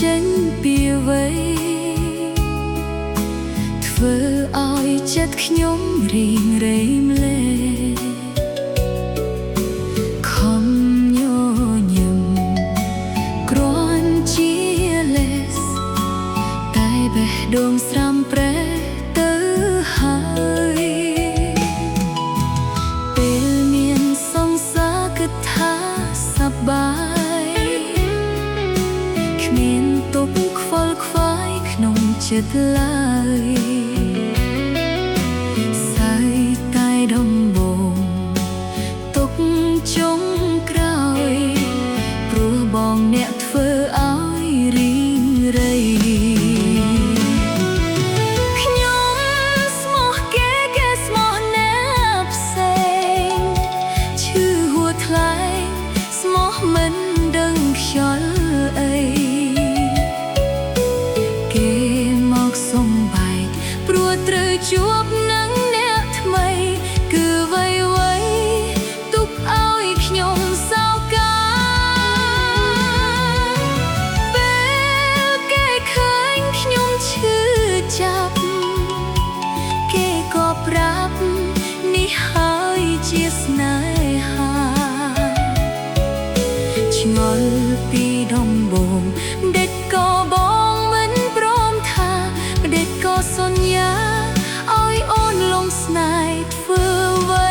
ចេញពីអ្វីធ្វើឲ្យចិត្តខ្ញុំរីងរៃម្លេះខំញញឹមគ្រាន់ជាលេសតែបេះដូងស្រាំប្រេះទៅហើយពេលមានសង្សារគិតថាសប្បាយគ្មានទុកខ្វល់ខ្វាយក្នុងចិត្តឡើយសាយតែដំបងទុកចុងក្រោយព្រោះបងអ្នកធ្វើឲ្យរីងរៃខ្ញុំស្មោះគេស្មោះអ្នកផ្សេងឈឺហួថ្លៃស្មោះមិនដឹងខ្យល់អីព្រោះត្រូវជួបនឹងអ្នកថ្មីគឺអ្វីទុកឲ្យខ្ញុំសោកកាពេលគេឃើញខ្ញុំឈឺចាប់គេក៏ប្រាប់នេះហើយជាស្នេហាឆ្ងល់ពីដំបូងដេចក៏បងមិនព្រមថាដេចក៏សន្យាឲ្យអូនលងស្នេហ៍ធ្វើអ្វី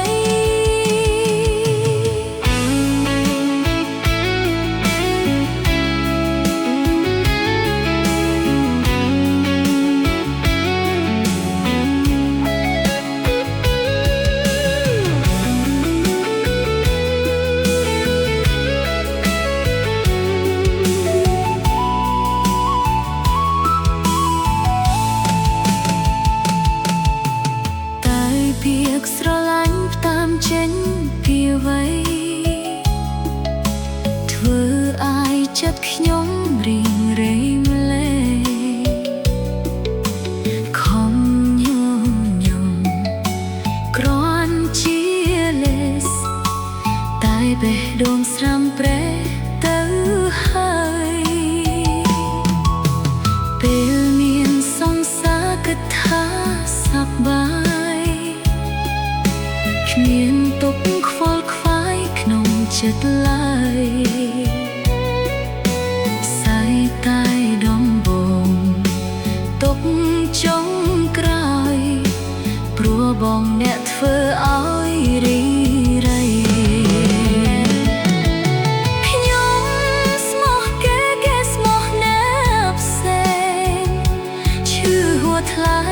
ស្រឡាញ់តាមចេញពីអ្វីធ្វើឲ្យចិត្តខ្ញុំរីងរៃម្លេះខំញញឹមគ្រាន់ជាលេសតែបេះដូងស្រាំប្រេះទៅហើយពេលមានសង្សារគិតថាសប្បាយគ្មានទុកខ្វល់ខ្វាយក្នុងចិត្តឡើយសាយតែដំបងទុកចុងក្រោយព្រោះបងអ្នកធ្វើឲ្យរីរៃខ្ញុំស្មោះគេស្មោះអ្នកផ្សេងឈឺហួថ្លៃ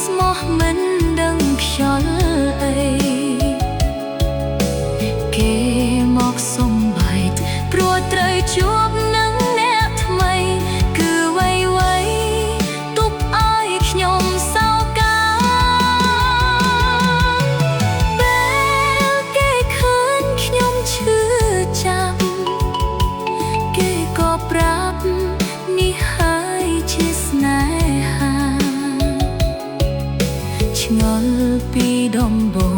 ស្មោះមិនដឹងខ្យល់អីគេមកសំបែកព្រោះត្រូវជួបនឹងអ្នកថ្មីគឺអ្វីទុកឲ្យខ្ញុំសោកកាពេលគេឃើញខ្ញុំឈឺចាប់គេក៏ប្រាប់នេះហើយជាស្នេហាឆ្ងល់ពីដំបូង